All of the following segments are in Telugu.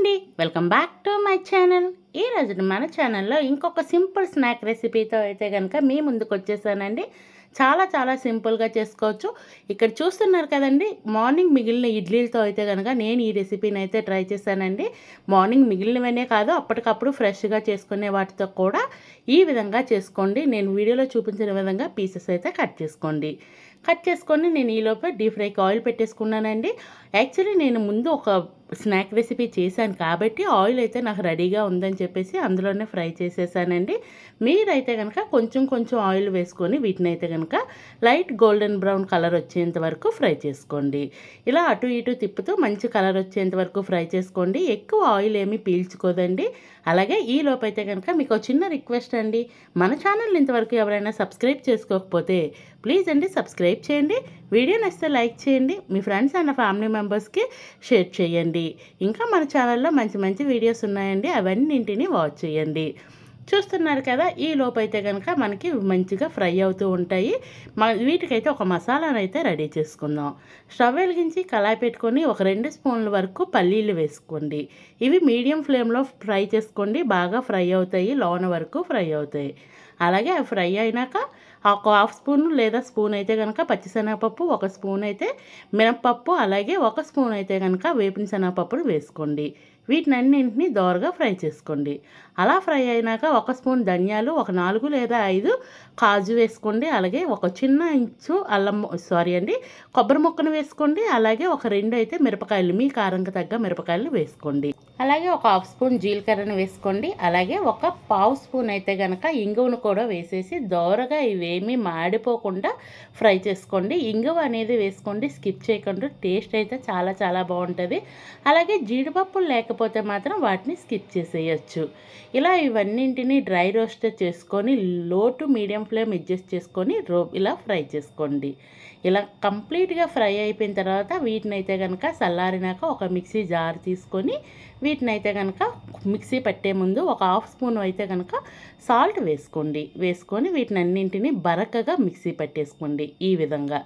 అండి, welcome back to my channel. ఈరోజు మన ఛానల్లో ఇంకొక సింపుల్ స్నాక్ రెసిపీతో అయితే కనుక మీ ముందుకు వచ్చేసానండి. చాలా చాలా సింపుల్గా చేసుకోవచ్చు. ఇక్కడ చూస్తున్నారు కదండి, మార్నింగ్ మిగిలిన ఇడ్లీలతో అయితే కనుక నేను ఈ రెసిపీని అయితే ట్రై చేశానండి. మార్నింగ్ మిగిలినవనే కాదు, అప్పటికప్పుడు ఫ్రెష్గా చేసుకునే వాటితో కూడా ఈ విధంగా చేసుకోండి. నేను వీడియోలో చూపించిన విధంగా పీసెస్ అయితే కట్ చేసుకోండి. కట్ చేసుకొని నేను ఈలోపే డీప్ ఫ్రైకి ఆయిల్ పెట్టేసుకున్నానండి. యాక్చువల్లీ నేను ముందు ఒక స్నాక్ రెసిపీ చేశాను కాబట్టి ఆయిల్ అయితే నాకు రెడీగా ఉందని చెప్పేసి అందులోనే ఫ్రై చేసేసానండి. మీరైతే కనుక కొంచెం కొంచెం ఆయిల్ వేసుకొని వీటిని అయితే కనుక లైట్ గోల్డెన్ బ్రౌన్ కలర్ వచ్చేంత వరకు ఫ్రై చేసుకోండి. ఇలా అటు ఇటు తిప్పుతూ మంచి కలర్ వచ్చేంత వరకు ఫ్రై చేసుకోండి. ఎక్కువ ఆయిల్ ఏమీ పీల్చుకోదండి. అలాగే ఈ లోపైతే కనుక మీకు చిన్న రిక్వెస్ట్ అండి, మన ఛానల్ ఇంతవరకు ఎవరైనా సబ్స్క్రైబ్ చేసుకోకపోతే ప్లీజ్ అండి సబ్స్క్రైబ్ చేయండి. వీడియో నచ్చితే లైక్ చేయండి. మీ ఫ్రెండ్స్ అండ్ ఫ్యామిలీ మెంబర్స్కి షేర్ చేయండి. ఇంకా మన ఛానల్లో మంచి మంచి వీడియోస్ ఉన్నాయండి, అవన్నింటినీ వాచ్ చేయండి. చూస్తున్నారు కదా, ఈ లోపైతే కనుక మనకి మంచిగా ఫ్రై అవుతూ ఉంటాయి. వీటికైతే ఒక మసాలాను అయితే రెడీ చేసుకుందాం. స్టవ్ వెలిగించి కళాయి పెట్టుకొని ఒక 2 స్పూన్ల వరకు పల్లీలు వేసుకోండి. ఇవి మీడియం ఫ్లేమ్లో ఫ్రై చేసుకోండి. బాగా ఫ్రై అవుతాయి, లోన వరకు ఫ్రై అవుతాయి. అలాగే అవి ఫ్రై అయినాక ఒక హాఫ్ స్పూన్ లేదా స్పూన్ అయితే కనుక పచ్చిశనగపప్పు, 1 స్పూన్ అయితే మినప్పప్పు, అలాగే 1 స్పూన్ అయితే కనుక వేపిన శనగపప్పును వేసుకోండి. వీటినన్నింటినీ దోరగా ఫ్రై చేసుకోండి. అలా ఫ్రై అయినాక 1 స్పూన్ ధనియాలు, ఒక 4 లేదా 5 కాజు వేసుకోండి. అలాగే ఒక చిన్న ఇంచు కొబ్బరి ముక్కను వేసుకోండి. అలాగే ఒక 2 అయితే మిరపకాయలు, మీ కారంకి తగ్గ మిరపకాయలు వేసుకోండి. అలాగే ఒక హాఫ్ స్పూన్ జీలకర్రను వేసుకోండి. అలాగే ఒక పావు స్పూన్ అయితే కనుక ఇంగువను కూడా వేసేసి దోరగా ఇవేమీ మాడిపోకుండా ఫ్రై చేసుకోండి. ఇంగువ అనేది వేసుకోండి, స్కిప్ చేయకుండా. టేస్ట్ అయితే చాలా చాలా బాగుంటుంది. అలాగే జీడిపప్పులు లేకపోతే మాత్రం వాటిని స్కిప్ చేసేయచ్చు. ఇలా ఇవన్నింటినీ డ్రై రోస్ట్ చేసుకొని లో టు మీడియం ఫ్లేమ్ అడ్జస్ట్ చేసుకొని ఇలా ఫ్రై చేసుకోండి. ఇలా కంప్లీట్గా ఫ్రై అయిపోయిన తర్వాత వీటినైతే కనుక చల్లారినాక ఒక మిక్సీ జార్ తీసుకొని వీటినైతే కనుక మిక్సీ పట్టే ముందు ఒక హాఫ్ స్పూన్ అయితే కనుక సాల్ట్ వేసుకోండి. వేసుకొని వీటిని అన్నింటినీ బరకగా మిక్సీ పట్టేసుకోండి. ఈ విధంగా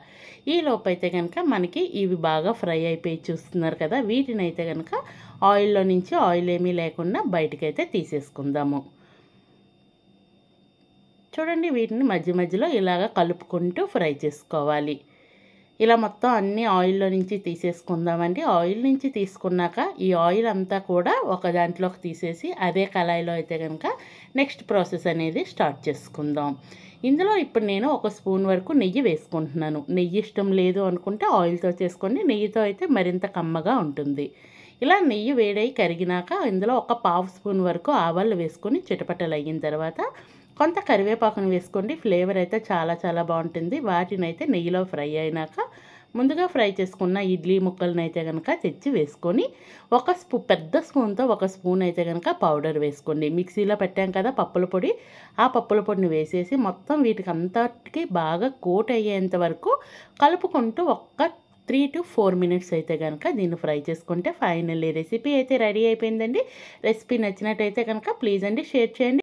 ఈ లోపైతే కనుక మనకి ఇవి బాగా ఫ్రై అయిపోయి చూస్తున్నారు కదా, వీటిని అయితే కనుక ఆయిల్లో నుంచి ఆయిల్ ఏమీ లేకుండా బయటకైతే తీసేసుకుందాము. చూడండి, వీటిని మధ్య మధ్యలో ఇలాగ కలుపుకుంటూ ఫ్రై చేసుకోవాలి. ఇలా మొత్తం అన్నీ ఆయిల్లో నుంచి తీసేసుకుందామండి. ఆయిల్ నుంచి తీసుకున్నాక ఈ ఆయిల్ అంతా కూడా ఒక దాంట్లోకి తీసేసి అదే కళాయిలో అయితే కనుక నెక్స్ట్ ప్రాసెస్ అనేది స్టార్ట్ చేసుకుందాం. ఇందులో ఇప్పుడు నేను 1 స్పూన్ వరకు నెయ్యి వేసుకుంటున్నాను. నెయ్యి ఇష్టం లేదు అనుకుంటే ఆయిల్తో చేసుకోండి. నెయ్యితో అయితే మరింత కమ్మగా ఉంటుంది. ఇలా నెయ్యి వేడై కరిగినాక ఇందులో ఒక పావు స్పూన్ వరకు ఆవాలు వేసుకొని చిటపటలు అయిన తర్వాత కొంత కరివేపాకును వేసుకోండి. ఫ్లేవర్ అయితే చాలా చాలా బాగుంటుంది. వాటిని అయితే నెయ్యిలో ఫ్రై అయినాక ముందుగా ఫ్రై చేసుకున్న ఇడ్లీ ముక్కలను అయితే కనుక తెచ్చి వేసుకొని పెద్ద స్పూన్తో 1 స్పూన్ అయితే కనుక పౌడర్ వేసుకోండి. మిక్సీలో పెట్టాం కదా పప్పుల పొడి, ఆ పప్పుల పొడిని వేసేసి మొత్తం వీటికి అంతటికి బాగా కోట్ అయ్యేంత వరకు కలుపుకుంటూ 3 to 4 మినిట్స్ అయితే కనుక దీన్ని ఫ్రై చేసుకుంటే ఫైనల్లీ రెసిపీ అయితే రెడీ అయిపోయిందండి. రెసిపీ నచ్చినట్టయితే కనుక ప్లీజ్ అండి షేర్ చేయండి.